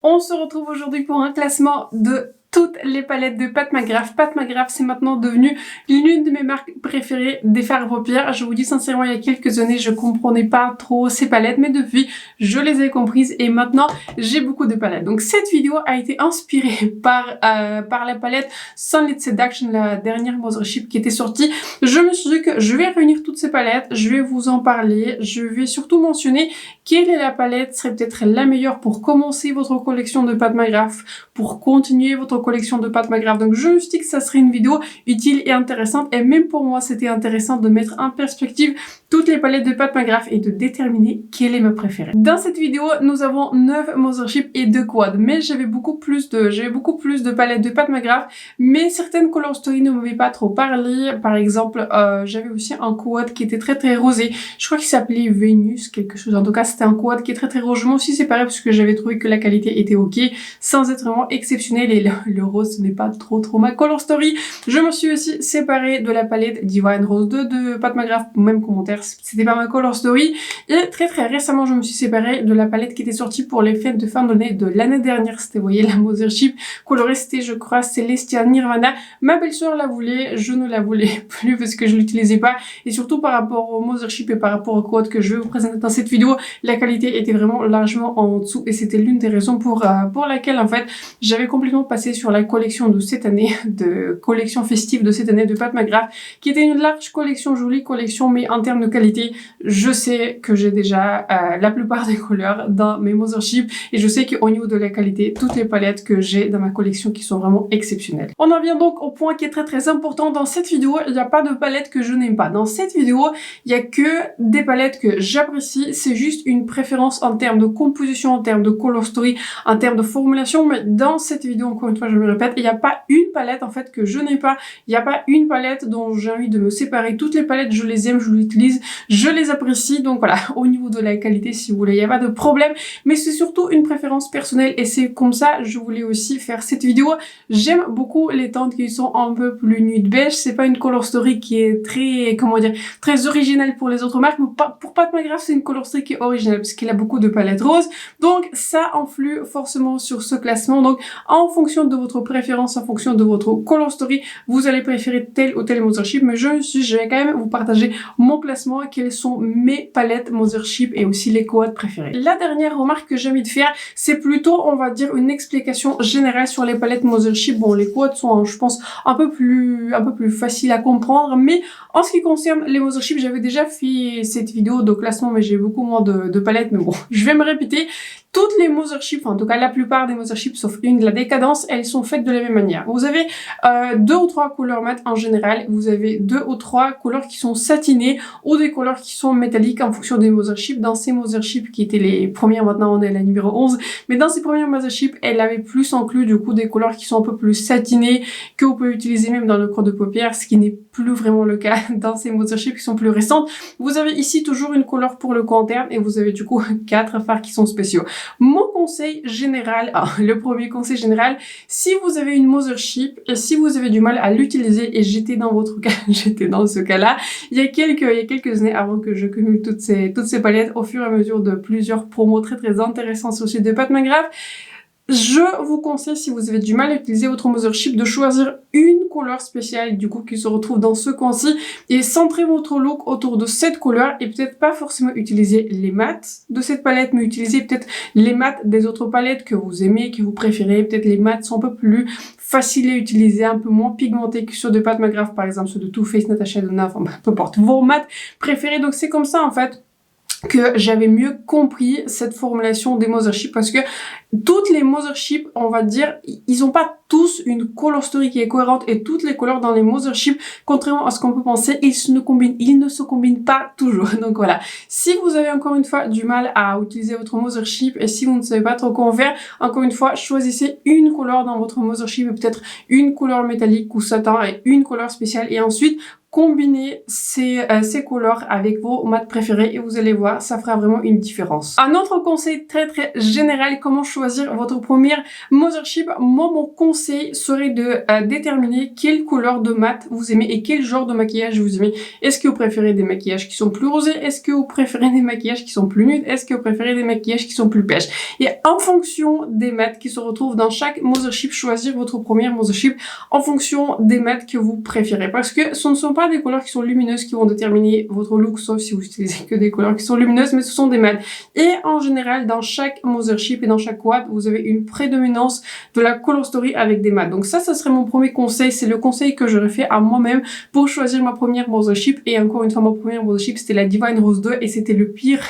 On se retrouve aujourd'hui pour un classement de toutes les palettes de Pat McGrath. Pat McGrath, c'est maintenant devenu l'une de mes marques préférées des fards à paupières. Je vous dis sincèrement, il y a quelques années, je comprenais pas trop ces palettes, mais depuis, je les ai comprises et maintenant, j'ai beaucoup de palettes. Donc cette vidéo a été inspirée par la palette Sunlit Seduction, la dernière Mothership qui était sortie. Je me suis dit que je vais réunir toutes ces palettes, je vais vous en parler, je vais surtout mentionner quelle est la palette serait peut-être la meilleure pour commencer votre collection de Pat McGrath, pour continuer votre collection de Pat McGrath. Donc je me suis dit que ça serait une vidéo utile et intéressante, et même pour moi c'était intéressant de mettre en perspective toutes les palettes de Pat McGrath et de déterminer quelle est ma préférée. Dans cette vidéo, nous avons 9 Mothership et 2 quads, mais j'avais beaucoup plus de palettes de Pat McGrath, mais certaines color story ne m'avaient pas trop parlé. Par exemple, j'avais aussi un quad qui était très rosé. Je crois qu'il s'appelait Venus, quelque chose. En tout cas, c'était un quad qui est très rose. Je m'en suis séparée parce que j'avais trouvé que la qualité était ok, sans être vraiment exceptionnelle, et le rose, ce n'est pas trop ma color story. Je me suis aussi séparée de la palette Divine Rose 2 de Pat McGrath, même commentaire, c'était pas ma color story. Et très récemment, je me suis séparée de la palette qui était sortie pour les fêtes de fin d'année de l'année dernière. C'était, vous voyez, la Mothership colorée, c'était, je crois, Celestia Nirvana. Ma belle-sœur la voulait, je ne la voulais plus parce que je l'utilisais pas. Et surtout par rapport au Mothership et par rapport au quad que je vais vous présenter dans cette vidéo, la qualité était vraiment largement en dessous, et c'était l'une des raisons pour laquelle, en fait, j'avais complètement passé sur la collection de cette année, de collection festive de cette année de Pat McGrath, qui était une large collection, jolie collection, mais en termes de qualité, je sais que j'ai déjà la plupart des couleurs dans mes Mothership, et je sais qu'au niveau de la qualité, toutes les palettes que j'ai dans ma collection qui sont vraiment exceptionnelles. On en vient donc au point qui est très important dans cette vidéo. Il n'y a pas de palette que je n'aime pas. Dans cette vidéo, il y a que des palettes que j'apprécie. C'est juste une préférence en termes de composition, en termes de color story, en termes de formulation. Mais dans cette vidéo, encore une fois, je me répète, il n'y a pas une palette en fait que je n'aime pas. Il n'y a pas une palette dont j'ai envie de me séparer. Toutes les palettes, je les aime, je les utilise, je les apprécie. Donc voilà, au niveau de la qualité, si vous voulez, il n'y a pas de problème. Mais c'est surtout une préférence personnelle, et c'est comme ça je voulais aussi faire cette vidéo. J'aime beaucoup les teintes qui sont un peu plus nude beige. C'est pas une color story qui est très, comment dire, très originale pour les autres marques, mais pour Pat McGrath, c'est une color story qui est originale parce qu'il a beaucoup de palettes roses. Donc ça influe forcément sur ce classement. Donc en fonction de votre préférence, en fonction de votre color story, vous allez préférer telle ou telle Mothership. Mais je vais quand même vous partager mon classement, quelles sont mes palettes Mothership et aussi les quads préférés. La dernière remarque que j'ai envie de faire, c'est plutôt, on va dire, une explication générale sur les palettes Mothership. Bon, les quads sont, je pense, un peu plus faciles à comprendre, mais en ce qui concerne les Mothership, j'avais déjà fait cette vidéo de classement, mais j'ai beaucoup moins de palettes, mais bon, je vais me répéter. Toutes les Mothership, enfin, en tout cas la plupart des Mothership, sauf une, la Décadence, elles sont faites de la même manière. Vous avez 2 ou 3 couleurs mat en général, vous avez 2 ou 3 couleurs qui sont satinées ou des couleurs qui sont métalliques en fonction des Mothership. Dans ces Mothership qui étaient les premières, maintenant on est à la numéro 11, mais dans ces premières Mothership, elles avaient plus inclus du coup des couleurs qui sont un peu plus satinées, que vous pouvez utiliser même dans le creux de paupières, ce qui n'est plus vraiment le cas dans ces Mothership qui sont plus récentes. Vous avez ici toujours une couleur pour le coin interne, et vous avez du coup 4 fards qui sont spéciaux. Mon conseil général, le premier conseil général, si vous avez une Mothership et si vous avez du mal à l'utiliser, et j'étais dans votre cas, j'étais dans ce cas-là, il y a quelques années, avant que je cumule toutes ces palettes au fur et à mesure de plusieurs promos très intéressants sur le site de Pat McGrath, je vous conseille, si vous avez du mal à utiliser votre Mothership, de choisir une couleur spéciale du coup qui se retrouve dans ce coin-ci, et centrer votre look autour de cette couleur, et peut-être pas forcément utiliser les mats de cette palette, mais utiliser peut-être les mats des autres palettes que vous aimez, que vous préférez. Peut-être les mats sont un peu plus faciles à utiliser, un peu moins pigmentés que ceux de Pat McGrath, par exemple ceux de Too Faced, Natasha Denona, enfin peu importe, vos mats préférés. Donc c'est comme ça en fait que j'avais mieux compris cette formulation des Mothership, parce que toutes les Mothership, on va dire, ils ont pas tous une color story qui est cohérente, et toutes les couleurs dans les Mothership, contrairement à ce qu'on peut penser, ils ne se combinent pas toujours. Donc voilà. Si vous avez encore une fois du mal à utiliser votre Mothership, et si vous ne savez pas trop comment faire, encore une fois, choisissez une couleur dans votre Mothership, et peut-être une couleur métallique ou satin et une couleur spéciale, et ensuite combiner ces couleurs avec vos mat préférés et vous allez voir, ça fera vraiment une différence. Un autre conseil très général, comment choisir votre première Mothership. Moi, mon conseil serait de déterminer quelle couleur de mat vous aimez et quel genre de maquillage vous aimez. Est-ce que vous préférez des maquillages qui sont plus rosés? Est-ce que vous préférez des maquillages qui sont plus nudes? Est-ce que vous préférez des maquillages qui sont plus pêches? Et en fonction des mats qui se retrouvent dans chaque Mothership, choisir votre première Mothership en fonction des mats que vous préférez. Parce que ce ne sont pas des couleurs qui sont lumineuses qui vont déterminer votre look, sauf si vous utilisez que des couleurs qui sont lumineuses, mais ce sont des mats. Et en général, dans chaque Mothership et dans chaque quad, vous avez une prédominance de la color story avec des mats. Donc ça serait mon premier conseil. C'est le conseil que j'aurais fait à moi-même pour choisir ma première Mothership. Et encore une fois, ma première Mothership, c'était la Divine Rose 2 et c'était le pire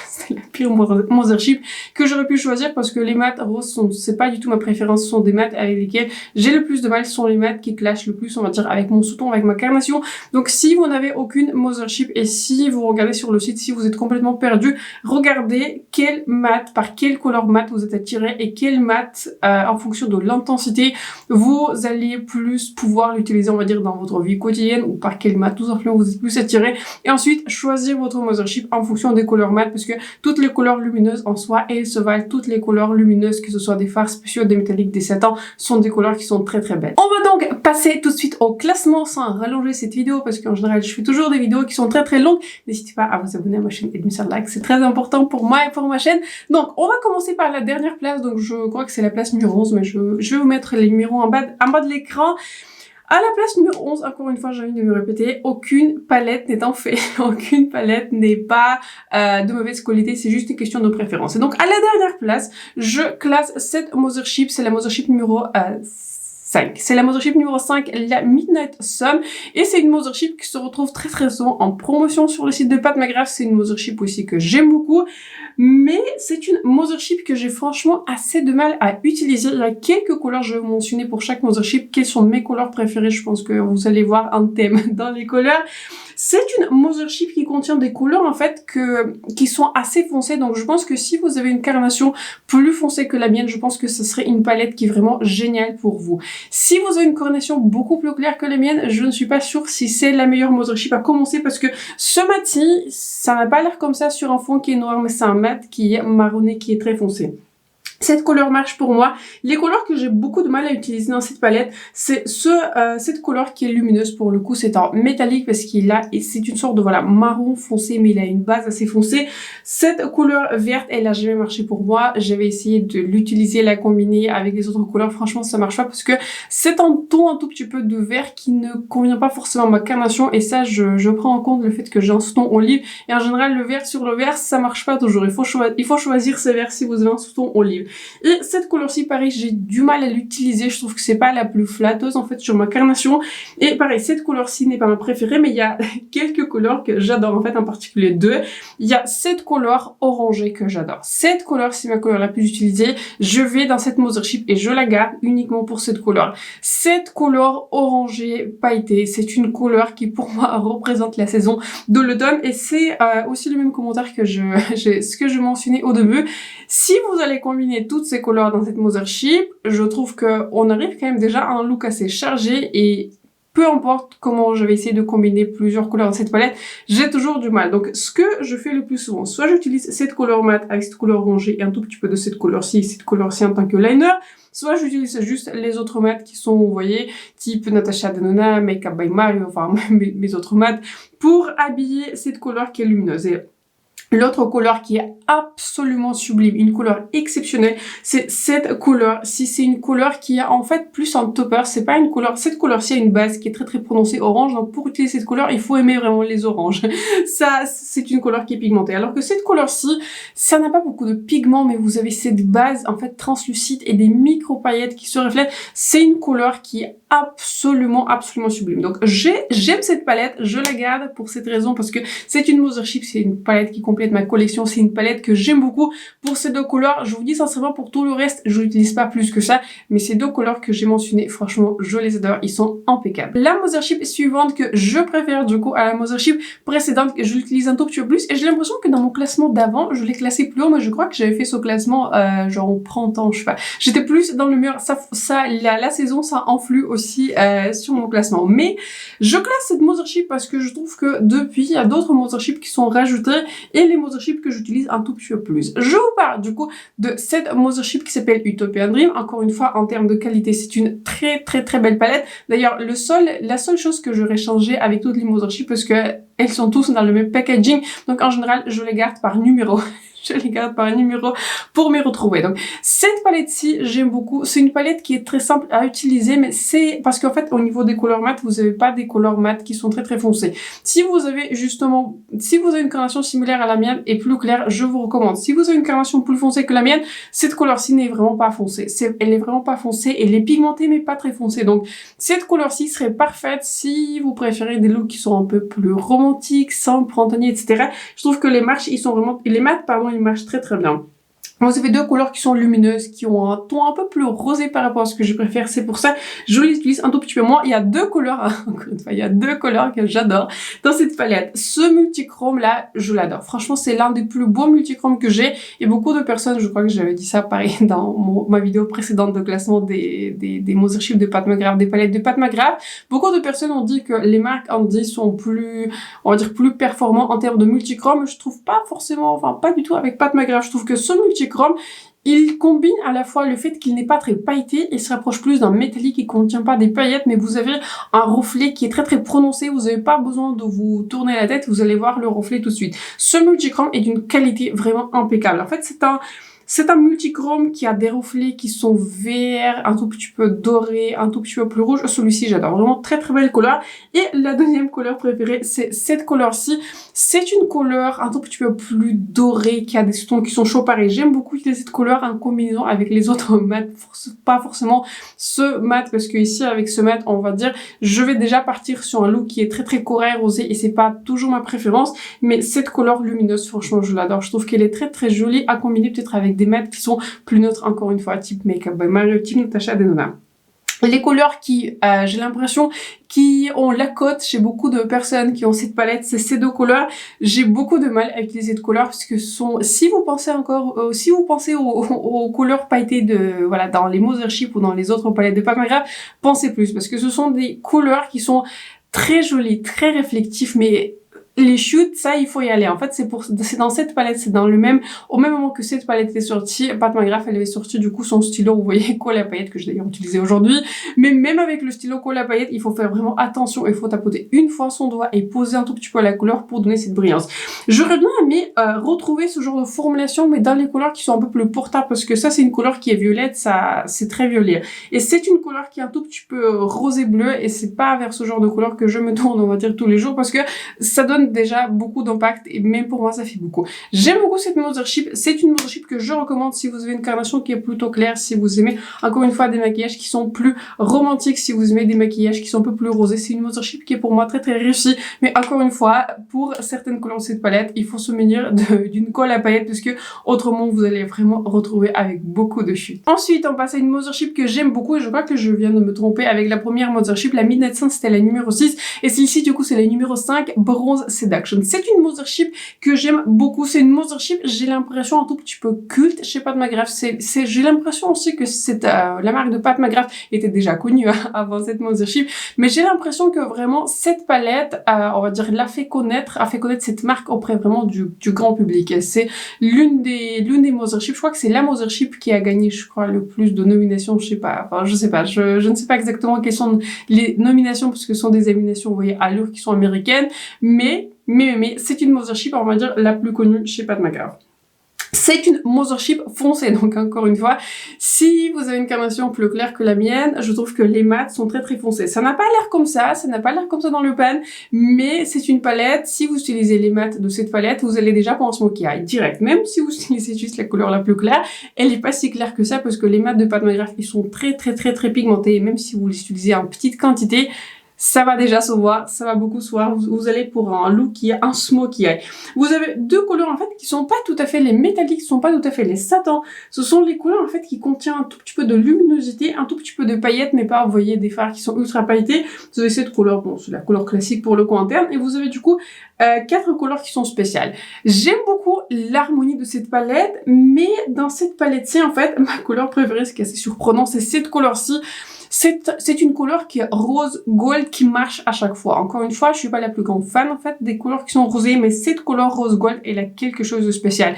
Mothership que j'aurais pu choisir parce que les mats roses c'est pas du tout ma préférence. Ce sont des mats avec lesquels j'ai le plus de mal. Ce sont les mats qui clashent le plus, on va dire, avec mon sous-ton, avec ma carnation. Donc si vous n'avez aucune Mothership et si vous regardez sur le site, si vous êtes complètement perdu, regardez quel mat, par quelle couleur mat vous êtes attiré et quel mat, en fonction de l'intensité, vous allez plus pouvoir l'utiliser, on va dire, dans votre vie quotidienne ou par quel mat tout simplement vous êtes plus attiré. Et ensuite, choisir votre Mothership en fonction des couleurs mat parce que toutes les couleurs lumineuses en soi, elles se valent. Toutes les couleurs lumineuses, que ce soit des fards spéciaux, des métalliques, des satins, sont des couleurs qui sont très belles. On va donc passer tout de suite au classement sans rallonger cette vidéo parce qu'en général, je fais toujours des vidéos qui sont très longues. N'hésitez pas à vous abonner à ma chaîne et de me faire like, c'est très important pour moi et pour ma chaîne. Donc, on va commencer par la dernière place. Donc, je crois que c'est la place numéro 11, mais je vais vous mettre les numéros en bas de l'écran. À la place numéro 11, encore une fois, j'ai envie de me répéter, aucune palette n'est en fait, aucune palette n'est pas de mauvaise qualité, c'est juste une question de préférence. Et donc, à la dernière place, je classe cette Mothership, c'est la Mothership numéro 5. C'est la Mothership numéro 5, la Midnight Sun, et c'est une Mothership qui se retrouve très souvent en promotion sur le site de Pat McGrath. C'est une Mothership aussi que j'aime beaucoup, mais c'est une Mothership que j'ai franchement assez de mal à utiliser. Il y a quelques couleurs, je vais vous mentionner pour chaque Mothership quelles sont mes couleurs préférées. Je pense que vous allez voir un thème dans les couleurs. C'est une Mothership qui contient des couleurs en fait qui sont assez foncées, donc je pense que si vous avez une carnation plus foncée que la mienne, je pense que ce serait une palette qui est vraiment géniale pour vous. Si vous avez une carnation beaucoup plus claire que la mienne, je ne suis pas sûre si c'est la meilleure Mothership à commencer parce que ce mat-ci, ça n'a pas l'air comme ça sur un fond qui est noir, mais c'est un mat qui est marronné, qui est très foncé. Cette couleur marche pour moi. Les couleurs que j'ai beaucoup de mal à utiliser dans cette palette, c'est cette couleur qui est lumineuse pour le coup. C'est en métallique parce qu'il a, et c'est une sorte de voilà marron foncé, mais il a une base assez foncée. Cette couleur verte, elle a jamais marché pour moi. J'avais essayé de l'utiliser, la combiner avec les autres couleurs. Franchement, ça marche pas parce que c'est un ton un tout petit peu de vert qui ne convient pas forcément à ma carnation. Et ça, je prends en compte le fait que j'ai un sous-ton olive. Et en général, le vert sur le vert, ça marche pas toujours. Il faut choisir ce vert si vous avez un sous-ton olive. Et cette couleur-ci, pareil, j'ai du mal à l'utiliser. Je trouve que c'est pas la plus flatteuse en fait sur ma carnation. Et pareil, cette couleur-ci n'est pas ma préférée, mais il y a quelques couleurs que j'adore en fait, en particulier deux. Il y a cette couleur orangée que j'adore. Cette couleur, c'est ma couleur la plus utilisée. Je vais dans cette Mothership et je la garde uniquement pour cette couleur. Cette couleur orangée pailletée, c'est une couleur qui pour moi représente la saison de l'automne. Et c'est aussi le même commentaire que ce que je mentionnais au début. Si vous allez combiner toutes ces couleurs dans cette Mothership, je trouve qu'on arrive quand même déjà à un look assez chargé et peu importe comment je vais essayer de combiner plusieurs couleurs dans cette palette, j'ai toujours du mal. Donc ce que je fais le plus souvent, soit j'utilise cette couleur mat avec cette couleur orangée et un tout petit peu de cette couleur-ci en tant que liner, soit j'utilise juste les autres mats qui sont, vous voyez, type Natasha Denona, Makeup by Mario, enfin mes autres mats, pour habiller cette couleur qui est lumineuse. Et l'autre couleur qui est absolument sublime, une couleur exceptionnelle, c'est cette couleur. Si c'est une couleur qui est en fait plus en topper, c'est pas une couleur, cette couleur-ci a une base qui est très prononcée orange, donc pour utiliser cette couleur, il faut aimer vraiment les oranges. Ça, c'est une couleur qui est pigmentée. Alors que cette couleur-ci, ça n'a pas beaucoup de pigments, mais vous avez cette base en fait translucide et des micro-paillettes qui se reflètent. C'est une couleur qui est absolument sublime. Donc j'aime cette palette, je la garde pour cette raison, parce que c'est une Mothership, c'est une palette qui complète complète ma collection. C'est une palette que j'aime beaucoup pour ces deux couleurs. Je vous dis sincèrement, pour tout le reste, je n'utilise pas plus que ça, mais ces deux couleurs que j'ai mentionnées, franchement, je les adore. Ils sont impeccables. La Mothership suivante que je préfère du coup à la Mothership précédente, je l'utilise un tout petit peu plus et j'ai l'impression que dans mon classement d'avant, je l'ai classé plus haut, mais je crois que j'avais fait ce classement genre au printemps, je sais pas. J'étais plus dans le mur, la saison, ça influe aussi sur mon classement. Mais je classe cette Mothership parce que je trouve que depuis, il y a d'autres Mothership qui sont rajoutées et les Mothership que j'utilise un tout petit peu plus. Je vous parle du coup de cette Mothership qui s'appelle Utopian Dream. Encore une fois, en termes de qualité, c'est une très belle palette. D'ailleurs, la seule chose que j'aurais changé avec toutes les Mothership, parce que elles sont tous dans le même packaging, donc en général, je les garde par numéro. Je les garde par numéro pour me retrouver. Donc, cette palette-ci, j'aime beaucoup. C'est une palette qui est très simple à utiliser, mais c'est parce qu'en fait, au niveau des couleurs mat, vous n'avez pas des couleurs mat qui sont très foncées. Si vous avez une carnation similaire à la mienne et plus claire, je vous recommande. Si vous avez une carnation plus foncée que la mienne, cette couleur-ci n'est vraiment pas foncée. Elle est vraiment pas foncée. Elle est pigmentée, mais pas très foncée. Donc, cette couleur-ci serait parfaite si vous préférez des looks qui sont un peu plus romantiques, simples, printaniers, etc. Je trouve que les mat, ils marchent très bien. Vous avez deux couleurs qui sont lumineuses, qui ont un ton un peu plus rosé par rapport à ce que je préfère. C'est pour ça que je les utilise un tout petit peu moins. Il y a deux couleurs, encore une fois, il y a deux couleurs que j'adore dans cette palette. Ce multichrome là, je l'adore. Franchement, c'est l'un des plus beaux multichromes que j'ai. Et beaucoup de personnes, je crois que j'avais dit ça pareil dans ma vidéo précédente de classement des Mothership de Pat McGrath, des palettes de Pat McGrath. Beaucoup de personnes ont dit que les marques Handy sont plus, on va dire, plus performants en termes de multichrome. Je trouve pas forcément, enfin, pas du tout avec Pat McGrath. Je trouve que ce multichrome, il combine à la fois le fait qu'il n'est pas très pailleté et se rapproche plus d'un métallique qui contient pas des paillettes, mais vous avez un reflet qui est très prononcé. Vous n'avez pas besoin de vous tourner la tête, vous allez voir le reflet tout de suite. Ce multichrome est d'une qualité vraiment impeccable. En fait, c'est un multichrome qui a des reflets qui sont verts, un tout petit peu dorés, un tout petit peu plus rouge. Celui-ci, j'adore. Vraiment très belle couleur. Et la deuxième couleur préférée, c'est cette couleur-ci. C'est une couleur un tout petit peu plus dorée, qui a des tons qui sont chauds pareil. J'aime beaucoup utiliser cette couleur en combinaison avec les autres mats. Pas forcément ce mat, parce que ici, avec ce mat, on va dire, je vais déjà partir sur un look qui est très coréen rosé et c'est pas toujours ma préférence. Mais cette couleur lumineuse, franchement, je l'adore. Je trouve qu'elle est très jolie à combiner peut-être avec des mats qui sont plus neutres, encore une fois, type Make Up by Mario, type Natasha Denona. Les couleurs qui, j'ai l'impression, qui ont la cote chez beaucoup de personnes qui ont cette palette, c'est ces deux couleurs. J'ai beaucoup de mal à utiliser cette couleur parce que si vous pensez aux couleurs pailletées dans les Mothership ou dans les autres palettes de Pat McGrath, pensez plus parce que ce sont des couleurs qui sont très jolies, très réflectives, mais les shoots, ça, il faut y aller. En fait, c'est dans cette palette, c'est au même moment que cette palette est sortie, Pat McGrath, elle avait sorti, du coup, son stylo, vous voyez, colle à paillettes, que j'ai d'ailleurs utilisé aujourd'hui. Mais même avec le stylo colle à paillettes, il faut faire vraiment attention. Il faut tapoter une fois son doigt et poser un tout petit peu la couleur pour donner cette brillance. J'aurais bien aimé retrouver ce genre de formulation, mais dans les couleurs qui sont un peu plus portables, parce que ça, c'est une couleur qui est violette, ça, c'est très violet. Et c'est une couleur qui est un tout petit peu rosé bleu, et c'est pas vers ce genre de couleur que je me tourne, on va dire, tous les jours, parce que ça donne déjà beaucoup d'impact et même pour moi ça fait beaucoup. J'aime beaucoup cette Mothership, c'est une Mothership que je recommande si vous avez une carnation qui est plutôt claire, si vous aimez encore une fois des maquillages qui sont plus romantiques, si vous aimez des maquillages qui sont un peu plus rosés. C'est une Mothership qui est pour moi très réussie, mais encore une fois, pour certaines couleurs de cette palette, il faut se munir d'une colle à paillettes parce que autrement vous allez vraiment retrouver avec beaucoup de chutes. Ensuite, on passe à une Mothership que j'aime beaucoup et je crois que je viens de me tromper avec la première Mothership, la Midnight Sun, c'était la numéro 6 et celle-ci du coup c'est la numéro 5, Bronze Seduction. C'est une Mothership que j'aime beaucoup. C'est une Mothership, j'ai l'impression un tout petit peu culte chez Pat McGrath. J'ai l'impression aussi que la marque de Pat McGrath était déjà connue avant cette Mothership, mais j'ai l'impression que vraiment cette palette, on va dire, a fait connaître cette marque auprès vraiment du grand public. C'est l'une des Mothership. Je crois que c'est la Mothership qui a gagné, je crois, le plus de nominations. Je sais pas, je ne sais pas exactement quelles sont les nominations parce que ce sont des nominations, vous voyez, allure qui sont américaines, mais c'est une Mothership, on va dire, la plus connue chez Pat McGrath. C'est une Mothership foncée, donc encore une fois, si vous avez une carnation plus claire que la mienne, je trouve que les mats sont très foncés. Ça n'a pas l'air comme ça dans le pan, mais c'est une palette, si vous utilisez les mats de cette palette, vous allez déjà penser au maquillage direct. Même si vous utilisez juste la couleur la plus claire, elle n'est pas si claire que ça parce que les mats de Pat McGrath, ils sont très pigmentés et même si vous les utilisez en petite quantité, ça va déjà se voir, ça va beaucoup se voir. Vous allez pour un look qui est un smoky eye. Vous avez deux couleurs en fait qui sont pas tout à fait les métalliques, qui sont pas tout à fait les satins. Ce sont les couleurs en fait qui contiennent un tout petit peu de luminosité, un tout petit peu de paillettes, mais pas, vous voyez, des fards qui sont ultra pailletés. Vous avez cette couleur, bon, c'est la couleur classique pour le coin interne, et vous avez du coup 4 couleurs qui sont spéciales. J'aime beaucoup l'harmonie de cette palette, mais dans cette palette-ci, en fait, ma couleur préférée, ce qui est assez surprenant, c'est cette couleur-ci. C'est une couleur qui est rose gold qui marche à chaque fois. Encore une fois, je suis pas la plus grande fan en fait des couleurs qui sont rosées, mais cette couleur rose gold, elle a quelque chose de spécial.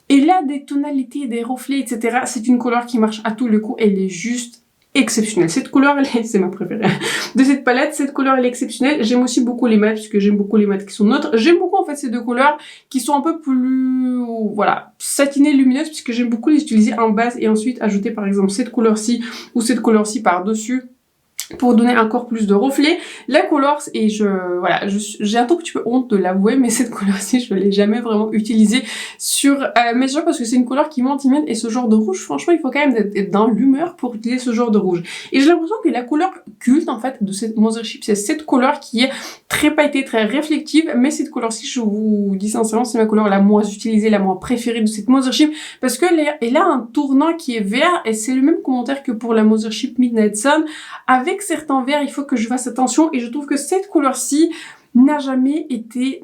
Et là, des tonalités, des reflets, etc. C'est une couleur qui marche à tous les coups. Elle est juste exceptionnelle. Cette couleur, c'est ma préférée de cette palette. Cette couleur, elle est exceptionnelle. J'aime aussi beaucoup les mats, puisque j'aime beaucoup les mats qui sont neutres. J'aime beaucoup, en fait, ces deux couleurs qui sont un peu plus, voilà, satinées, lumineuses, puisque j'aime beaucoup les utiliser en base et ensuite ajouter, par exemple, cette couleur-ci ou cette couleur-ci par-dessus, pour donner encore plus de reflets. La couleur, et voilà, j'ai un tout petit peu honte de l'avouer, mais cette couleur-ci, je l'ai jamais vraiment utilisée sur mes yeux parce que c'est une couleur qui m'intimide et ce genre de rouge, franchement, il faut quand même être dans l'humeur pour utiliser ce genre de rouge. Et j'ai l'impression que la couleur culte, en fait, de cette Mothership, c'est cette couleur qui est très pailletée, très réflective, mais cette couleur-ci, je vous dis sincèrement, c'est ma couleur la moins utilisée, la moins préférée de cette Mothership parce qu'elle a un tournant qui est vert et c'est le même commentaire que pour la Mothership Midnight Sun. Avec certains verts, il faut que je fasse attention et je trouve que cette couleur-ci n'a jamais été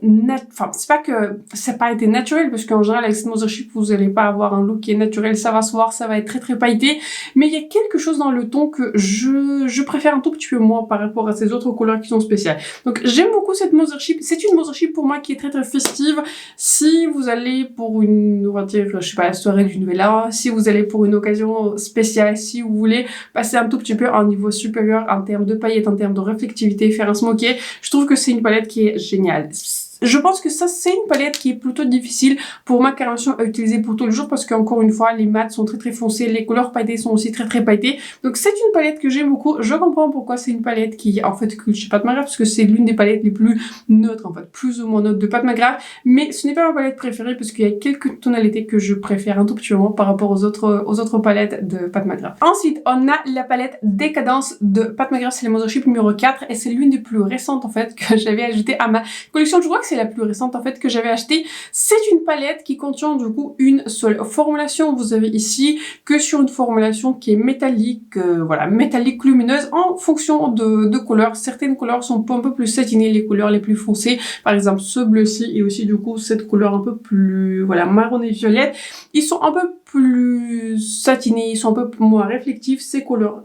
enfin c'est pas que ça n'a pas été naturel parce qu'en général avec cette Mothership vous allez pas avoir un look qui est naturel, ça va se voir, ça va être très très pailleté, mais il y a quelque chose dans le ton que je préfère un tout petit peu moins par rapport à ces autres couleurs qui sont spéciales. Donc j'aime beaucoup cette Mothership, c'est une Mothership pour moi qui est très très festive. Si vous allez pour une, on va dire, je sais pas, la soirée du Nouvel An, si vous allez pour une occasion spéciale, si vous voulez passer un tout petit peu à un niveau supérieur en termes de paillettes, en termes de réflectivité, faire un smoky, je trouve que c'est une palette qui est géniale. Je pense que ça, c'est une palette qui est plutôt difficile pour ma carnation à utiliser pour tous les jours parce qu'encore une fois, les mats sont très très foncés, les couleurs pailletées sont aussi très très pailletées. Donc c'est une palette que j'aime beaucoup. Je comprends pourquoi c'est une palette qui, en fait, culte chez Pat McGrath parce que c'est l'une des palettes les plus neutres, en fait, plus ou moins neutres de Pat McGrath. Mais ce n'est pas ma palette préférée parce qu'il y a quelques tonalités que je préfère un tout petit peu moins par rapport aux autres palettes de Pat McGrath. Ensuite, on a la palette Décadence de Pat McGrath, c'est la Mothership numéro 4 et c'est l'une des plus récentes, en fait, que j'avais ajoutée à ma collection. Je crois que c'est la plus récente en fait que j'avais acheté. C'est une palette qui contient du coup une seule formulation. Vous avez ici que sur une formulation qui est métallique, voilà, métallique lumineuse en fonction de couleurs. Certaines couleurs sont un peu plus satinées, les couleurs les plus foncées, par exemple ce bleu-ci et aussi du coup cette couleur un peu plus, voilà, marron et violette. Ils sont un peu plus satinés, ils sont un peu moins réflectifs. Ces couleurs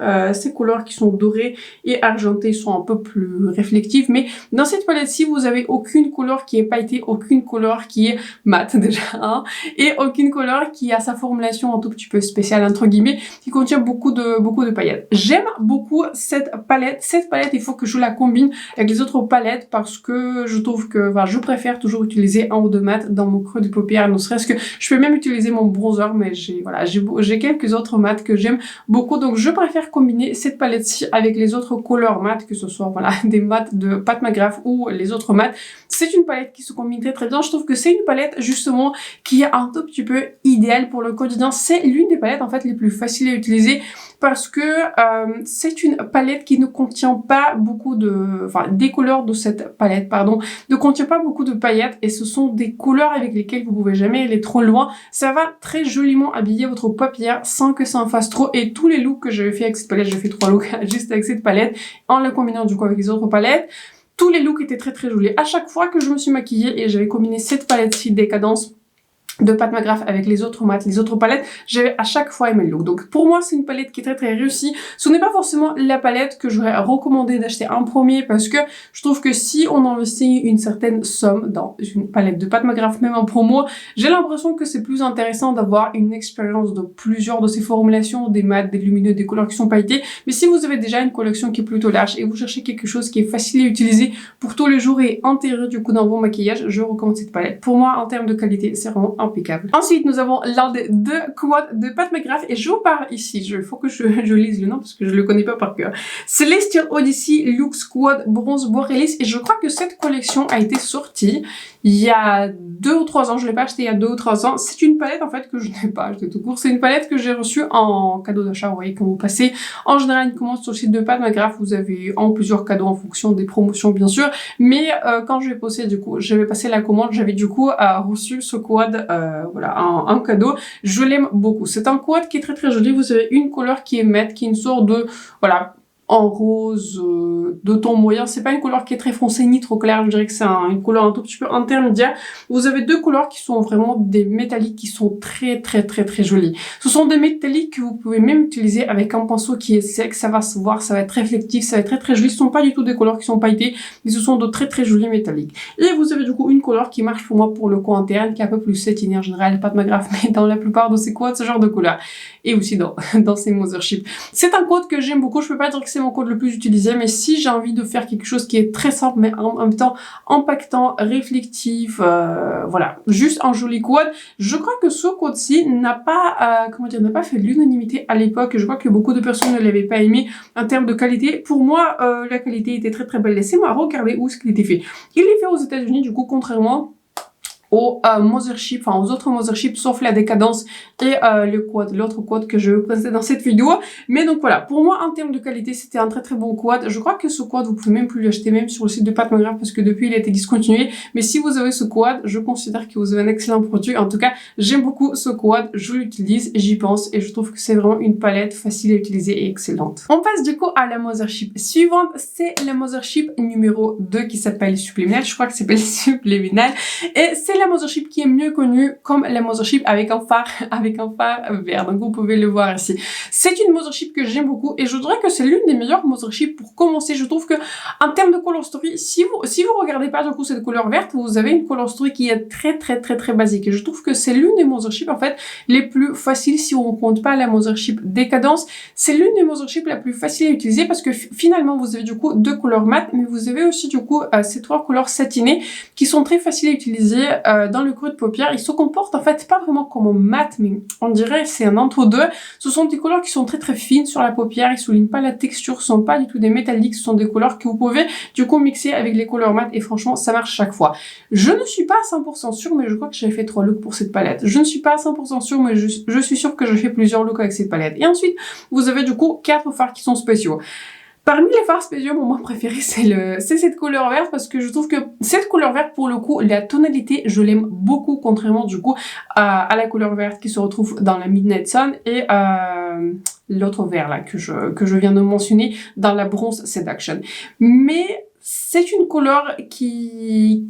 qui sont dorées et argentées sont un peu plus réflectives, mais dans cette palette-ci, vous avez aucune couleur qui est pailletée, aucune couleur qui est mate déjà, hein, et aucune couleur qui a sa formulation un tout petit peu spéciale entre guillemets, qui contient beaucoup de paillettes. J'aime beaucoup cette palette. Cette palette, il faut que je la combine avec les autres palettes parce que je trouve que, enfin, je préfère toujours utiliser un ou deux mats dans mon creux de paupière, ne serait-ce que je peux même utiliser mon bronzer, mais j'ai quelques autres mats que j'aime beaucoup, donc je préfère combiner cette palette-ci avec les autres couleurs mat, que ce soit voilà des mats de Pat McGrath ou les autres mats. C'est une palette qui se combine très très bien. Je trouve que c'est une palette justement qui est un tout petit peu idéale pour le quotidien. C'est l'une des palettes en fait les plus faciles à utiliser parce que c'est une palette qui ne contient pas beaucoup de, enfin des couleurs de cette palette pardon, ne contient pas beaucoup de paillettes et ce sont des couleurs avec lesquelles vous pouvez jamais aller trop loin. Ça va très joliment habiller votre paupière sans que ça en fasse trop et tous les looks que j'avais fait avec cette palette, j'ai fait 3 looks juste avec cette palette en la combinant du coup avec les autres palettes. Tous les looks étaient très très jolis. À chaque fois que je me suis maquillée et j'avais combiné cette palette-ci Décadence de Pat McGrath avec les autres mats, les autres palettes, j'avais à chaque fois aimé le look. Donc pour moi, c'est une palette qui est très très réussie. Ce n'est pas forcément la palette que j'aurais recommandé d'acheter en premier parce que je trouve que si on investit une certaine somme dans une palette de Pat McGrath, même en promo, j'ai l'impression que c'est plus intéressant d'avoir une expérience de plusieurs de ces formulations, des mats, des lumineux, des couleurs qui sont pailletées. Mais si vous avez déjà une collection qui est plutôt large et vous cherchez quelque chose qui est facile à utiliser pour tous les jours et intégré du coup dans vos maquillages, je recommande cette palette. Pour moi, en termes de qualité, c'est vraiment un impeccable. Ensuite, nous avons l'un des deux quads de Pat McGrath et je vous parle ici. Il faut que je lise le nom parce que je le connais pas par cœur. Celestial Odyssey Luxe Quad Bronze Borealis et je crois que cette collection a été sortie il y a 2 ou 3 ans. Je l'ai pas acheté il y a 2 ou 3 ans. C'est une palette en fait que je n'ai pas acheté tout court. C'est une palette que j'ai reçue en cadeau d'achat. Vous voyez, quand vous passez en général une commande sur le site de Pat McGrath, vous avez plusieurs cadeaux en fonction des promotions bien sûr. Mais quand je vais passer du coup, je vais passer la commande, j'avais du coup reçu ce quad voilà en cadeau. Je l'aime beaucoup. C'est un quad qui est très très joli. Vous avez une couleur qui est matte, qui est une sorte de voilà en rose de ton moyen. C'est pas une couleur qui est très foncée ni trop claire. Je dirais que c'est une couleur un tout petit peu intermédiaire. Vous avez deux couleurs qui sont vraiment des métalliques qui sont très très très très jolies. Ce sont des métalliques que vous pouvez même utiliser avec un pinceau qui est sec. Ça va se voir, ça va être réflectif, ça va être très très joli. Ce sont pas du tout des couleurs qui sont pailletées, mais ce sont de très très jolis métalliques. Et vous avez du coup une couleur qui marche pour moi pour le coin interne, qui est un peu plus satinée en général, pas de McGrath, mais dans la plupart de ces quads, ce genre de couleur. Et aussi dans ces Mothership. C'est un quad que j'aime beaucoup. Je peux pas dire que c'est mon quad le plus utilisé, mais si j'ai envie de faire quelque chose qui est très simple mais en même temps impactant, réflectif, voilà, juste un joli quad. Je crois que ce quad-ci n'a pas, n'a pas fait l'unanimité à l'époque. Je crois que beaucoup de personnes ne l'avaient pas aimé en termes de qualité. Pour moi, la qualité était très très belle. Laissez-moi regarder où est-ce qu'il était fait. Il est fait aux États-Unis, du coup, contrairement aux Mothership, enfin aux autres Mothership sauf la décadence et l'autre quad que je vais vous présenter dans cette vidéo. Mais donc voilà, pour moi en termes de qualité c'était un très très bon quad. Je crois que ce quad vous pouvez même plus l'acheter même sur le site de Pat McGrath parce que depuis il a été discontinué. Mais si vous avez ce quad, je considère que vous avez un excellent produit. En tout cas, j'aime beaucoup ce quad, je l'utilise, j'y pense et je trouve que c'est vraiment une palette facile à utiliser et excellente. On passe du coup à la Mothership suivante, c'est la Mothership numéro 2 qui s'appelle Subliminal. Je crois que ça s'appelle Subliminal et c'est la Mothership qui est mieux connue comme la Mothership avec un phare vert. Donc vous pouvez le voir ici. C'est une Mothership que j'aime beaucoup et je dirais que c'est l'une des meilleures Mothership pour commencer. Je trouve que en termes de color story, si vous regardez pas du coup cette couleur verte, vous avez une color story qui est très très très très basique. Et je trouve que c'est l'une des Mothership en fait les plus faciles si on compte pas la Mothership décadence. C'est l'une des Mothership la plus facile à utiliser parce que finalement vous avez du coup deux couleurs mat, mais vous avez aussi du coup ces trois couleurs satinées qui sont très faciles à utiliser dans le creux de paupière. Ils se comportent en fait pas vraiment comme un mat, mais on dirait c'est un entre-deux. Ce sont des couleurs qui sont très très fines sur la paupière, ils soulignent pas la texture, ce sont pas du tout des métalliques, ce sont des couleurs que vous pouvez du coup mixer avec les couleurs mat et franchement ça marche chaque fois. Je ne suis pas à 100% sûre, mais je crois que j'ai fait 3 looks pour cette palette. Je ne suis pas à 100% sûre, mais je suis sûre que j'ai fait plusieurs looks avec cette palette. Et ensuite, vous avez du coup 4 fards qui sont spéciaux. Parmi les fards spéciaux, mon moi préféré, c'est cette couleur verte parce que je trouve que cette couleur verte, pour le coup, la tonalité, je l'aime beaucoup, contrairement du coup à la couleur verte qui se retrouve dans la Midnight Sun et l'autre vert là que je viens de mentionner dans la Bronze Seduction. Mais c'est une couleur qui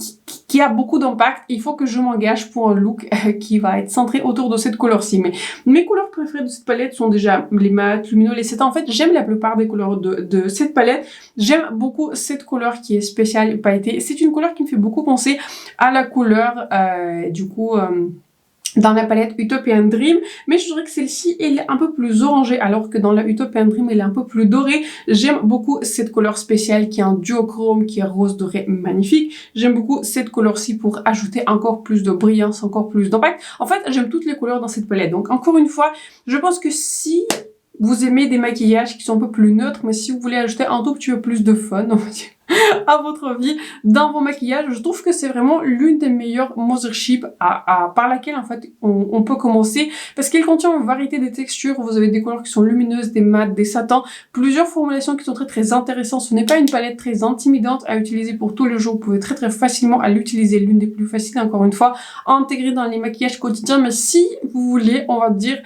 a beaucoup d'impact. Il faut que je m'engage pour un look qui va être centré autour de cette couleur-ci. Mais mes couleurs préférées de cette palette sont déjà les mats, lumineux, les cétans. En fait, j'aime la plupart des couleurs de cette palette. J'aime beaucoup cette couleur qui est spéciale pailletée. C'est une couleur qui me fait beaucoup penser à la couleur dans la palette Utopian Dream, mais je dirais que celle-ci elle est un peu plus orangée alors que dans la Utopian Dream elle est un peu plus dorée. J'aime beaucoup cette couleur spéciale qui est un duochrome qui est rose doré magnifique. J'aime beaucoup cette couleur-ci pour ajouter encore plus de brillance, encore plus d'impact. En fait, j'aime toutes les couleurs dans cette palette. Donc encore une fois, je pense que si vous aimez des maquillages qui sont un peu plus neutres, mais si vous voulez ajouter un tout petit peu plus de fun, on va dire, à votre vie dans vos maquillages, je trouve que c'est vraiment l'une des meilleures Mothership par laquelle en fait on peut commencer parce qu'elle contient une variété de textures. Vous avez des couleurs qui sont lumineuses, des mats, des satins, plusieurs formulations qui sont très très intéressantes. Ce n'est pas une palette très intimidante à utiliser pour tous les jours. Vous pouvez très très facilement à l'utiliser, l'une des plus faciles encore une fois à intégrer dans les maquillages quotidiens. Mais si vous voulez, on va dire,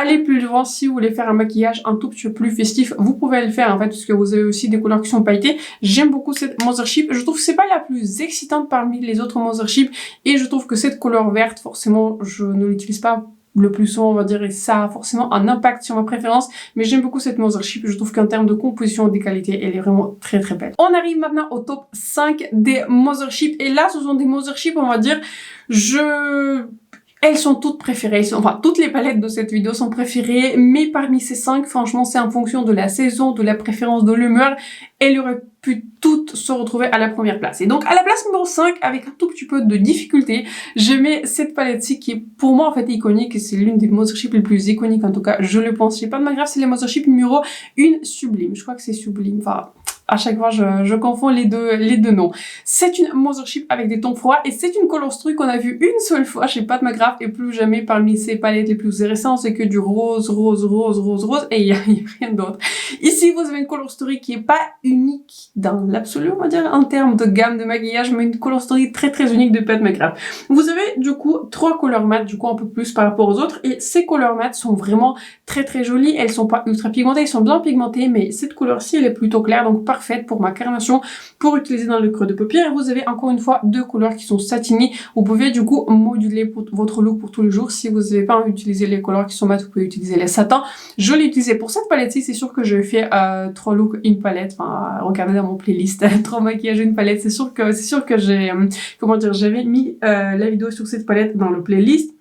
allez plus loin, si vous voulez faire un maquillage un tout petit peu plus festif, vous pouvez le faire en fait, parce que vous avez aussi des couleurs qui sont pailletées. J'aime beaucoup cette Mothership. Je trouve que c'est pas la plus excitante parmi les autres Mothership et je trouve que cette couleur verte, forcément, je ne l'utilise pas le plus souvent, on va dire, et ça a forcément un impact sur ma préférence, mais j'aime beaucoup cette Mothership. Je trouve qu'en termes de composition et des qualités, elle est vraiment très très belle. On arrive maintenant au top 5 des Mothership et là, ce sont des Mothership, on va dire, Elles sont toutes préférées, enfin toutes les palettes de cette vidéo sont préférées, mais parmi ces 5, franchement c'est en fonction de la saison, de la préférence, de l'humeur, elles auraient pu toutes se retrouver à la première place. Et donc à la place numéro 5, avec un tout petit peu de difficulté, je mets cette palette-ci qui est pour moi en fait iconique, et c'est l'une des Mothership les plus iconiques en tout cas, je le pense. Chez Pat McGrath, c'est les Mothership numéro 1 Sublime, je crois que c'est Sublime, enfin... À chaque fois, je confonds les deux noms. C'est une Mothership avec des tons froids et c'est une colorstory qu'on a vue une seule fois chez Pat McGrath et plus jamais parmi ces palettes les plus récentes. C'est que du rose, rose, rose, rose, rose et il y a rien d'autre. Ici, vous avez une colorstory qui est pas unique dans l'absolu, on va dire, en termes de gamme de maquillage, mais une colorstory très très unique de Pat McGrath. Vous avez du coup 3 couleurs mat, du coup un peu plus par rapport aux autres, et ces couleurs mat sont vraiment très très jolies. Elles sont pas ultra pigmentées, elles sont bien pigmentées, mais cette couleur-ci elle est plutôt claire, donc parfaite pour ma carnation, pour utiliser dans le creux de paupière. Et vous avez encore une fois 2 couleurs qui sont satinées. Vous pouvez du coup moduler pour votre look pour tous les jours. Si vous n'avez pas envie d'utiliser les couleurs qui sont mat, vous pouvez utiliser les satins. Je l'ai utilisé pour cette palette-ci. C'est sûr que je fais 3 looks, une palette. Enfin, regardez dans mon playlist 3 maquillages, une palette. C'est sûr que j'ai, comment dire, j'avais mis la vidéo sur cette palette dans le playlist.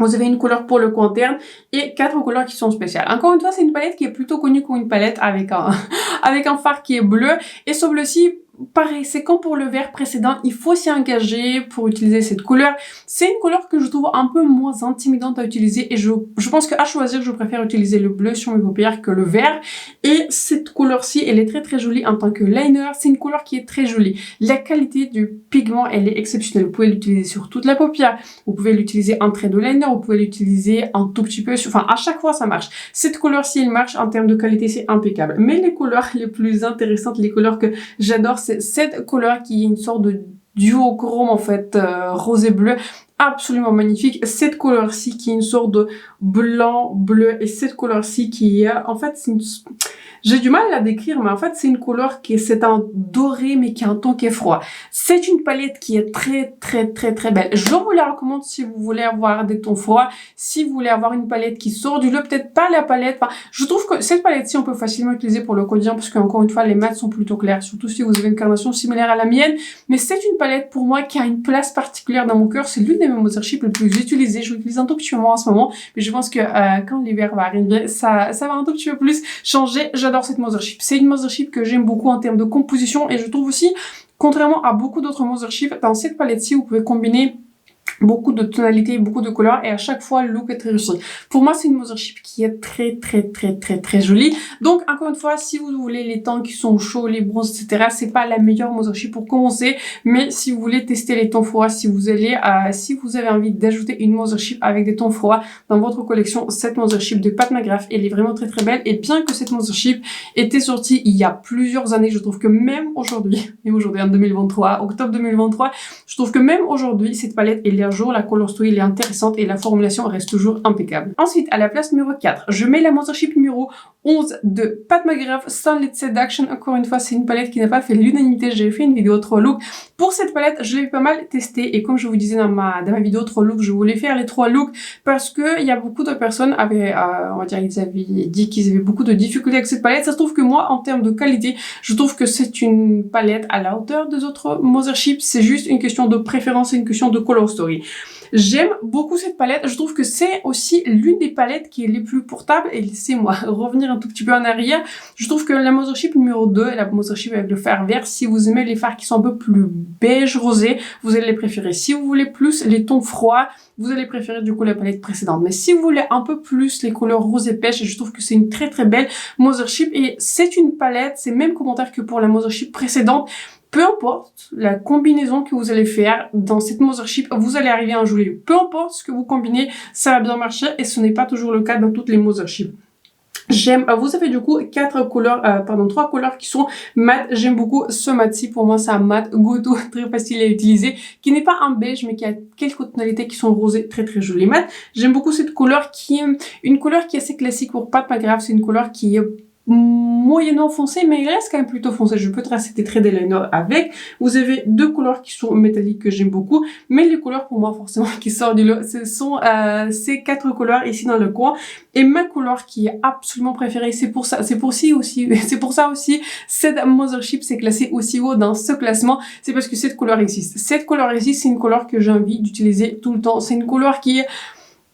Vous avez une couleur pour le coin interne et 4 couleurs qui sont spéciales. Encore une fois, c'est une palette qui est plutôt connue comme une palette avec un fard qui est bleu. Et ce bleu-ci, pareil, c'est comme pour le vert précédent, il faut s'y engager pour utiliser cette couleur. C'est une couleur que je trouve un peu moins intimidante à utiliser et je pense qu'à choisir, je préfère utiliser le bleu sur mes paupières que le vert. Et cette couleur-ci, elle est très très jolie en tant que liner. C'est une couleur qui est très jolie. La qualité du pigment, elle est exceptionnelle. Vous pouvez l'utiliser sur toute la paupière. Vous pouvez l'utiliser en trait de liner. Vous pouvez l'utiliser un tout petit peu sur... Enfin, à chaque fois, ça marche. Cette couleur-ci, elle marche en termes de qualité, c'est impeccable. Mais les couleurs les plus intéressantes, les couleurs que j'adore, c'est cette couleur qui est une sorte de duochrome en fait, rose et bleu, absolument magnifique. Cette couleur-ci qui est une sorte de blanc, bleu, et cette couleur-ci qui est, en fait, c'est une... J'ai du mal à la décrire, mais en fait, c'est une couleur qui est, c'est un doré, mais qui a un ton qui est froid. C'est une palette qui est très, très, très, très belle. Je vous la recommande si vous voulez avoir des tons froids, si vous voulez avoir une palette qui sort du lot, peut-être pas la palette. Enfin, je trouve que cette palette-ci, on peut facilement utiliser pour le quotidien, parce qu'encore une fois, les mats sont plutôt clairs, surtout si vous avez une carnation similaire à la mienne. Mais c'est une palette, pour moi, qui a une place particulière dans mon cœur. C'est l'une des mes Mothership les plus utilisées. Je l'utilise un tout petit peu moins en ce moment, mais je pense que quand l'hiver va arriver, ça va un tout petit peu plus changer. J'adore cette Mothership. C'est une Mothership que j'aime beaucoup en termes de composition et je trouve aussi, contrairement à beaucoup d'autres Mothership, dans cette palette-ci, vous pouvez combiner beaucoup de tonalités, beaucoup de couleurs et à chaque fois le look est très réussi. Pour moi, c'est une Mothership qui est très très très très très jolie. Donc encore une fois, si vous voulez les tons qui sont chauds, les bronzes, etc., c'est pas la meilleure Mothership pour commencer. Mais si vous voulez tester les tons froids, si vous avez envie d'ajouter une Mothership avec des tons froids dans votre collection, cette Mothership de Pat McGrath, elle est vraiment très très belle. Et bien que cette Mothership était sortie il y a plusieurs années, je trouve que même aujourd'hui, et aujourd'hui en 2023, octobre 2023, je trouve que même aujourd'hui, cette palette elle est à jour, la colorstory elle est intéressante et la formulation reste toujours impeccable. Ensuite, à la place numéro 4, je mets la Mothership numéro 11 de Pat McGrath Sunlit Seduction. Encore une fois, c'est une palette qui n'a pas fait l'unanimité. J'ai fait une vidéo 3 looks. Pour cette palette, je l'ai pas mal testée et comme je vous disais dans ma vidéo 3 looks, je voulais faire les 3 looks parce que il y a beaucoup de personnes avaient, on va dire, ils avaient dit qu'ils avaient beaucoup de difficultés avec cette palette. Ça se trouve que moi, en termes de qualité, je trouve que c'est une palette à la hauteur des autres Mothership. C'est juste une question de préférence et une question de color story. J'aime beaucoup cette palette, je trouve que c'est aussi l'une des palettes qui est les plus portables et laissez-moi revenir un tout petit peu en arrière. Je trouve que la Mothership numéro 2 et la Mothership avec le fard vert, si vous aimez les fards qui sont un peu plus beige rosé, vous allez les préférer. Si vous voulez plus les tons froids, vous allez préférer du coup la palette précédente. Mais si vous voulez un peu plus les couleurs rose et pêche, je trouve que c'est une très très belle Mothership et c'est une palette, c'est le même commentaire que pour la Mothership précédente. Peu importe la combinaison que vous allez faire dans cette Mothership, vous allez arriver à un joli look. Peu importe ce que vous combinez, ça va bien marcher et ce n'est pas toujours le cas dans toutes les Mothership. J'aime, vous avez du coup 3 couleurs qui sont mat. J'aime beaucoup ce mat-ci. Pour moi, c'est un mat go-to très facile à utiliser, qui n'est pas un beige, mais qui a quelques tonalités qui sont rosées, très très jolies mat. J'aime beaucoup cette couleur qui est une couleur qui est assez classique pour Pat McGrath. C'est une couleur qui est moyennement foncé, mais il reste quand même plutôt foncé. Je peux tracer des traits d'eyeliner avec. Vous avez deux couleurs qui sont métalliques que j'aime beaucoup, mais les couleurs pour moi forcément qui sortent du lot, ce sont ces 4 couleurs ici dans le coin. Et ma couleur qui est absolument préférée, c'est pour ça aussi, cette Mothership s'est classée aussi haut dans ce classement, c'est parce que cette couleur existe. Cette couleur existe, c'est une couleur que j'ai envie d'utiliser tout le temps. C'est une couleur qui est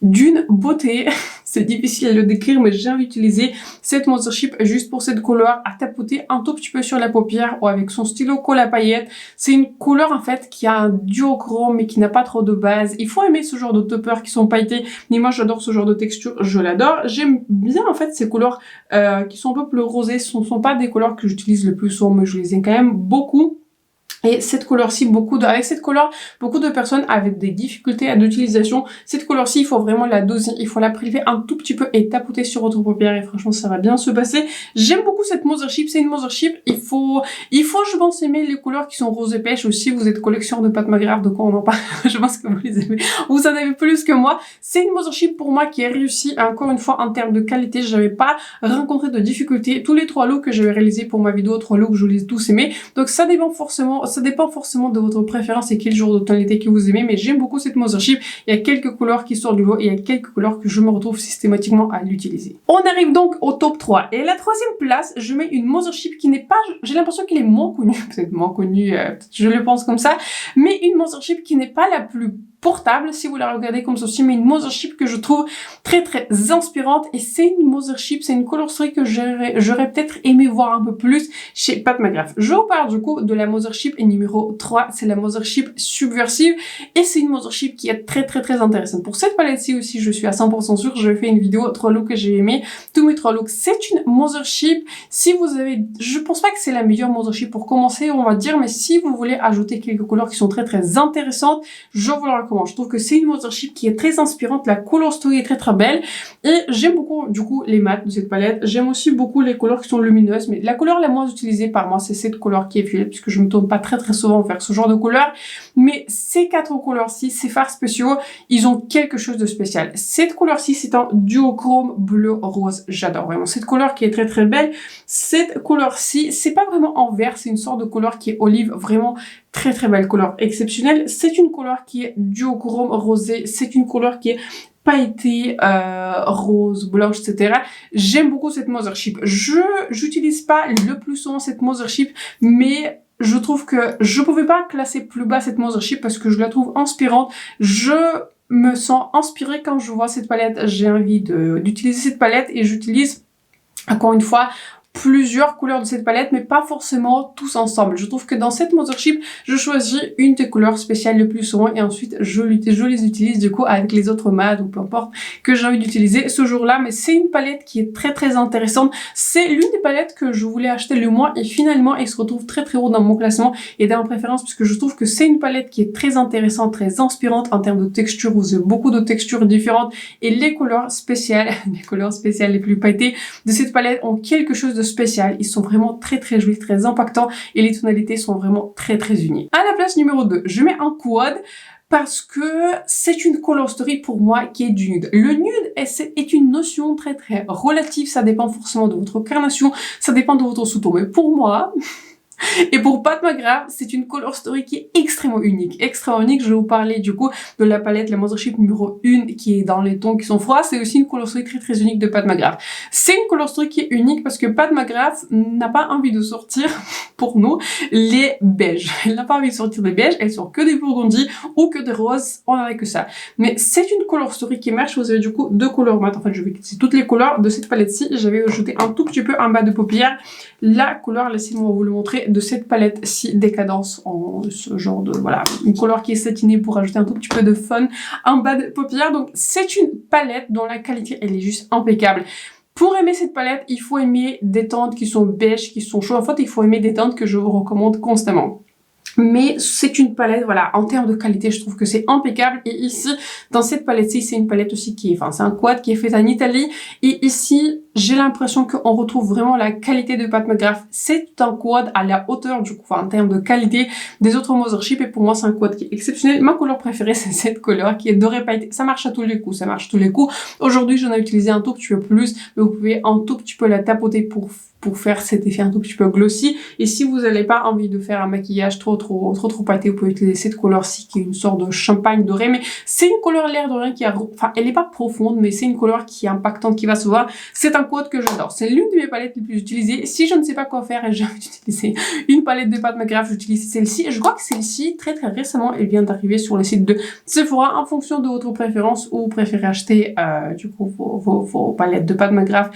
d'une beauté, c'est difficile à le décrire, mais j'ai envie d'utiliser cette Mothership juste pour cette couleur, à tapoter un tout petit peu sur la paupière ou avec son stylo colle à paillettes. C'est une couleur en fait qui a un duochrome mais qui n'a pas trop de base. Il faut aimer ce genre de topper qui sont pailletés, mais moi j'adore ce genre de texture, je l'adore. J'aime bien en fait ces couleurs qui sont un peu plus rosées, ce ne sont pas des couleurs que j'utilise le plus souvent, mais je les aime quand même beaucoup. Et cette couleur-ci, avec cette couleur, beaucoup de personnes avaient des difficultés d'utilisation. Cette couleur-ci, il faut vraiment la doser, il faut la prélever un tout petit peu et tapoter sur votre paupière et franchement, ça va bien se passer. J'aime beaucoup cette Mothership, c'est une Mothership, il faut, je pense, aimer les couleurs qui sont rose et pêche aussi. Vous êtes collectionneur de Pat McGrath, de quoi on en parle, je pense que vous les aimez. Vous en avez plus que moi. C'est une Mothership pour moi qui est réussie, encore une fois, en termes de qualité. Je n'avais pas rencontré de difficultés. Tous les 3 looks que j'avais réalisés pour ma vidéo, 3 looks, je les ai tous aimés. Donc ça dépend forcément de votre préférence et quel jour de tonalité que vous aimez, mais j'aime beaucoup cette Mothership. Il y a quelques couleurs qui sortent du lot et il y a quelques couleurs que je me retrouve systématiquement à l'utiliser. On arrive donc au top 3. Et la 3e place, je mets une Mothership qui n'est pas, j'ai l'impression qu'elle est moins connue, peut-être moins connue, je le pense comme ça, mais une Mothership qui n'est pas la plus portable si vous la regardez comme ceci, mais une Mothership que je trouve très inspirante, et c'est une Mothership, c'est une couleur story que j'aurais peut-être aimé voir un peu plus chez Pat McGrath. Je vous parle du coup de la Mothership numéro 3, c'est la Mothership Subversive, et c'est une Mothership qui est très intéressante. Pour cette palette-ci aussi, je suis à 100% sûre, je fais une vidéo 3 looks que j'ai aimé, tous mes 3 looks. C'est une Mothership, si vous avez, je pense pas que c'est la meilleure Mothership pour commencer, on va dire, mais si vous voulez ajouter quelques couleurs qui sont très intéressantes, je vous la recommande. Je trouve que c'est une Mothership qui est très inspirante, la couleur story est très belle, et j'aime beaucoup du coup les mats de cette palette. J'aime aussi beaucoup les couleurs qui sont lumineuses, mais la couleur la moins utilisée par moi, c'est cette couleur qui est violette, puisque je me tourne pas très souvent vers ce genre de couleur. Mais ces 4 couleurs-ci, ces fards spéciaux, ils ont quelque chose de spécial. Cette couleur-ci, c'est un duochrome bleu-rose. J'adore vraiment cette couleur qui est très belle. Cette couleur-ci, c'est pas vraiment en vert, c'est une sorte de couleur qui est olive, vraiment très belle couleur exceptionnelle. C'est une couleur qui est duochrome rosé, c'est une couleur qui est pailletée, rose, blanche, etc. J'aime beaucoup cette Mothership. J'utilise pas le plus souvent cette Mothership, mais je trouve que je pouvais pas classer plus bas cette Mothership parce que je la trouve inspirante. Je me sens inspirée quand je vois cette palette. J'ai envie d'utiliser cette palette et j'utilise, encore une fois, plusieurs couleurs de cette palette, mais pas forcément tous ensemble. Je trouve que dans cette Mothership, je choisis une des couleurs spéciales le plus souvent et ensuite je les utilise du coup avec les autres mats ou peu importe que j'ai envie d'utiliser ce jour-là. Mais c'est une palette qui est très intéressante. C'est l'une des palettes que je voulais acheter le moins et finalement elle se retrouve très haut dans mon classement et dans ma préférence, puisque je trouve que c'est une palette qui est très intéressante, très inspirante en termes de texture. Vous avez beaucoup de textures différentes et les couleurs spéciales les plus pailletées de cette palette ont quelque chose de spécial. Ils sont vraiment très jolis, très impactants et les tonalités sont vraiment très uniques. À la place numéro 2, je mets un quad parce que c'est une color story pour moi qui est du nude. Le nude est une notion très relative, ça dépend forcément de votre carnation, ça dépend de votre sous-ton, mais pour moi... Et pour Pat McGrath, c'est une color story qui est extrêmement unique. Je vais vous parler du coup de la palette, la Mothership numéro 1 qui est dans les tons qui sont froids. C'est aussi une color story très unique de Pat McGrath. C'est une color story qui est unique parce que Pat McGrath n'a pas envie de sortir, pour nous, les beiges. Elle n'a pas envie de sortir des beiges, elle sort que des burgundis ou que des roses, on n'en a que ça. Mais c'est une color story qui marche. Vous avez du coup 2 couleurs mat. En fait, je vais utiliser toutes les couleurs de cette palette-ci. J'avais ajouté un tout petit peu en bas de paupière. La couleur, laissez-moi vous le montrer, de cette palette-ci Décadence, en ce genre de, voilà, une couleur qui est satinée pour ajouter un tout petit peu de fun en bas de paupière. Donc c'est une palette dont la qualité, elle est juste impeccable. Pour aimer cette palette, il faut aimer des teintes qui sont beiges, qui sont chaudes. En fait, il faut aimer des teintes que je vous recommande constamment. Mais c'est une palette, voilà, en termes de qualité, je trouve que c'est impeccable. Et ici, dans cette palette-ci, c'est une palette aussi qui est, enfin, c'est un quad qui est fait en Italie. Et ici, j'ai l'impression qu'on retrouve vraiment la qualité de Pat McGrath. C'est un quad à la hauteur du coup, en termes de qualité des autres Mothership, et pour moi c'est un quad qui est exceptionnel. Ma couleur préférée c'est cette couleur qui est dorée pailletée. Ça marche à tous les coups, ça marche à tous les coups. Aujourd'hui j'en ai utilisé un tout petit peu plus, mais vous pouvez un tout petit peu la tapoter pour faire cet effet un tout petit peu glossy. Et si vous n'avez pas envie de faire un maquillage trop pailleté, vous pouvez utiliser cette couleur-ci qui est une sorte de champagne doré. Mais c'est une couleur l'air de rien qui a, enfin, elle est pas profonde, mais c'est une couleur qui est impactante, qui va se voir. C'est un quad que j'adore. C'est l'une de mes palettes les plus utilisées. Si je ne sais pas quoi faire et j'ai envie d'utiliser une palette de Pat McGrath, j'utilise celle-ci. Je crois que celle-ci, très récemment, elle vient d'arriver sur le site de Sephora en fonction de votre préférence, ou vous préférez acheter, du coup, vos palettes de Pat McGrath.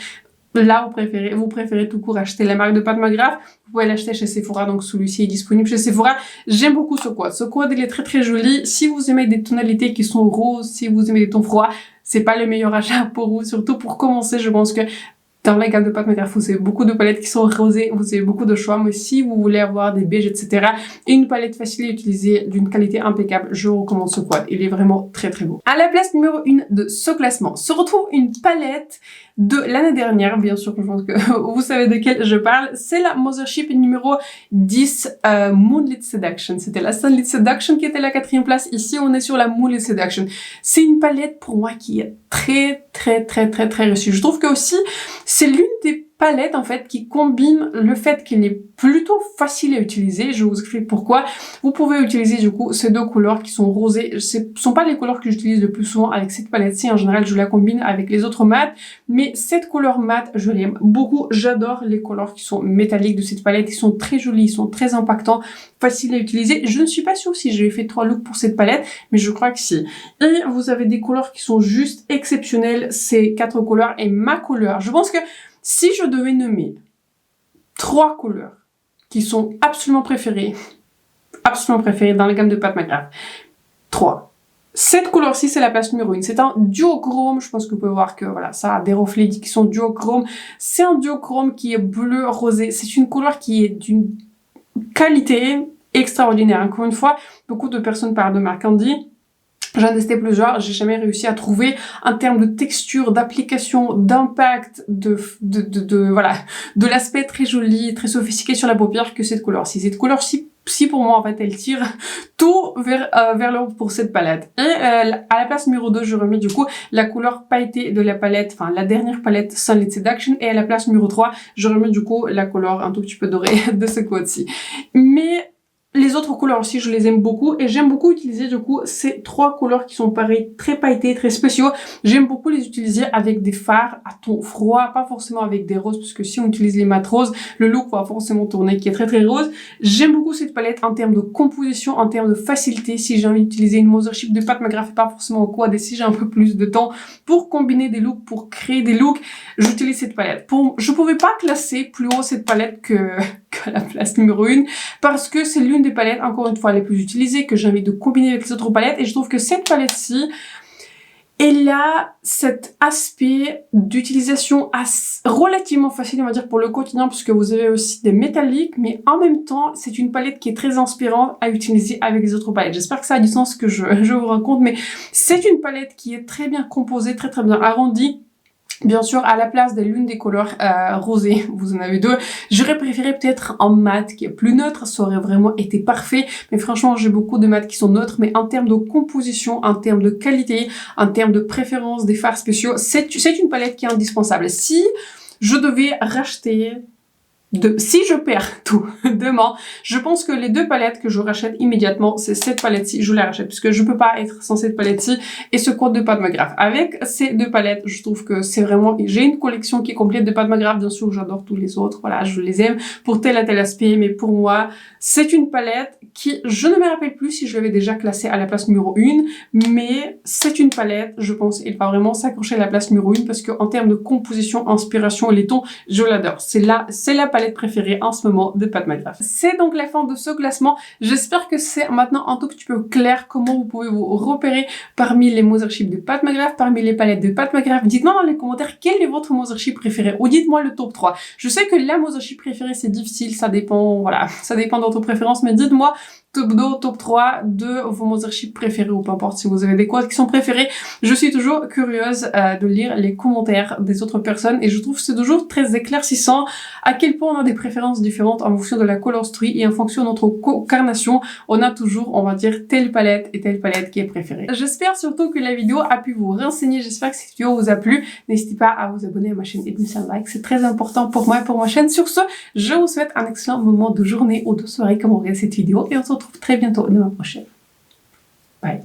Là, vous préférez tout court acheter la marque de Pat McGrath, vous pouvez l'acheter chez Sephora, donc celui-ci est disponible chez Sephora. J'aime beaucoup ce quad. Ce quad, il est très joli. Si vous aimez des tonalités qui sont roses, si vous aimez des tons froids, c'est pas le meilleur achat pour vous. Surtout pour commencer, je pense que dans la gamme de Pat McGrath, vous avez beaucoup de palettes qui sont rosées, vous avez beaucoup de choix, mais si vous voulez avoir des beiges, etc., et une palette facile à utiliser, d'une qualité impeccable, je vous recommande ce quad. Il est vraiment très beau. À la place numéro 1 de ce classement se retrouve une palette de l'année dernière, bien sûr, je pense que vous savez de quelle je parle. C'est la Mothership numéro 10, Moonlit Seduction. C'était la Sunlit Seduction qui était la 4e place. Ici, on est sur la Moonlit Seduction. C'est une palette pour moi qui est très reçue. Je trouve que aussi, c'est l'une des palettes en fait qui combine le fait qu'elle est plutôt facile à utiliser. Je vous explique pourquoi. Vous pouvez utiliser du coup ces deux couleurs qui sont rosées. Ce sont pas les couleurs que j'utilise le plus souvent avec cette palette-ci. En général, je la combine avec les autres mat. Mais cette couleur mat, je l'aime beaucoup. J'adore les couleurs qui sont métalliques de cette palette. Ils sont très jolis, ils sont très impactants, faciles à utiliser. Je ne suis pas sûre si j'ai fait 3 looks pour cette palette, mais je crois que si. Et vous avez des couleurs qui sont juste exceptionnelles. Ces 4 couleurs et ma couleur. Je pense que si je devais nommer 3 couleurs qui sont absolument préférées dans la gamme de Pat McGrath, 3. Cette couleur-ci, c'est la place numéro 1. C'est un duochrome. Je pense que vous pouvez voir que voilà, ça a des reflets qui sont duochrome. C'est un duochrome qui est bleu rosé. C'est une couleur qui est d'une qualité extraordinaire. Encore une fois, beaucoup de personnes parlent de marque Candy. J'en ai testé plusieurs, j'ai jamais réussi à trouver en termes de texture, d'application, d'impact, voilà, de l'aspect très joli, très sophistiqué sur la paupière que cette couleur-ci. Cette couleur-ci, pour moi, en fait, elle tire tout vers le haut pour cette palette. Et à la place numéro 2, je remets du coup la couleur pailletée de la palette, enfin la dernière palette Sunlit Seduction. Et à la place numéro 3, je remets du coup la couleur un tout petit peu dorée de ce quad-ci. Mais les autres couleurs aussi, je les aime beaucoup et j'aime beaucoup utiliser du coup ces 3 couleurs qui sont pareilles, très pailletées, très spéciaux. J'aime beaucoup les utiliser avec des fards à ton froid, pas forcément avec des roses, parce que si on utilise les mat roses, le look va forcément tourner qui est très rose. J'aime beaucoup cette palette en termes de composition, en termes de facilité. Si j'ai envie d'utiliser une Mothership de Pat McGrath, pas forcément au quad, et si j'ai un peu plus de temps pour combiner des looks, pour créer des looks, j'utilise cette palette. Je pouvais pas classer plus haut cette palette que la place numéro 1, parce que c'est l'une des palettes, encore une fois, les plus utilisées, que j'ai envie de combiner avec les autres palettes, et je trouve que cette palette-ci, elle a cet aspect d'utilisation relativement facile, on va dire, pour le quotidien, parce que vous avez aussi des métalliques, mais en même temps, c'est une palette qui est très inspirante à utiliser avec les autres palettes. J'espère que ça a du sens ce que je vous raconte, mais c'est une palette qui est très bien composée, très bien arrondie. Bien sûr, à la place de l'une des couleurs rosées, vous en avez 2, j'aurais préféré peut-être un mat qui est plus neutre, ça aurait vraiment été parfait, mais franchement, j'ai beaucoup de mats qui sont neutres, mais en termes de composition, en termes de qualité, en termes de préférence des fards spéciaux, c'est une palette qui est indispensable. Si je devais racheter si je perds tout demain, je pense que les 2 palettes que je rachète immédiatement, c'est cette palette-ci, je la rachète, puisque je peux pas être sans cette palette-ci et ce quad de Pat McGrath. Avec ces 2 palettes, je trouve que c'est vraiment, j'ai une collection qui est complète de Pat McGrath, bien sûr, j'adore tous les autres, voilà, je les aime pour tel aspect, mais pour moi, c'est une palette qui, je ne me rappelle plus si je l'avais déjà classée à la place numéro 1, mais c'est une palette, je pense, il va vraiment s'accrocher à la place numéro 1, parce que en termes de composition, inspiration et les tons, je l'adore. C'est la palette préférée en ce moment de Pat McGrath. C'est donc la fin de ce classement. J'espère que c'est maintenant un tout petit peu clair comment vous pouvez vous repérer parmi les Mothership de Pat McGrath, parmi les palettes de Pat McGrath. Dites-moi dans les commentaires quel est votre Mothership préféré, ou dites-moi le top 3. Je sais que la Mothership préférée c'est difficile, ça dépend, voilà, ça dépend de votre préférence, mais dites-moi top 2, top 3 de vos Mothership préférés ou peu importe si vous avez des collections préférées. Je suis toujours curieuse de lire les commentaires des autres personnes et je trouve que c'est toujours très éclaircissant à quel point on a des préférences différentes en fonction de la colostory et en fonction de notre carnation. On a toujours, on va dire, telle palette et telle palette qui est préférée. J'espère surtout que la vidéo a pu vous renseigner. J'espère que cette vidéo vous a plu. N'hésitez pas à vous abonner à ma chaîne et de laisser un like. C'est très important pour moi et pour ma chaîne. Sur ce, je vous souhaite un excellent moment de journée ou de soirée comme on regarde cette vidéo et on se retrouve très bientôt dans la prochaine.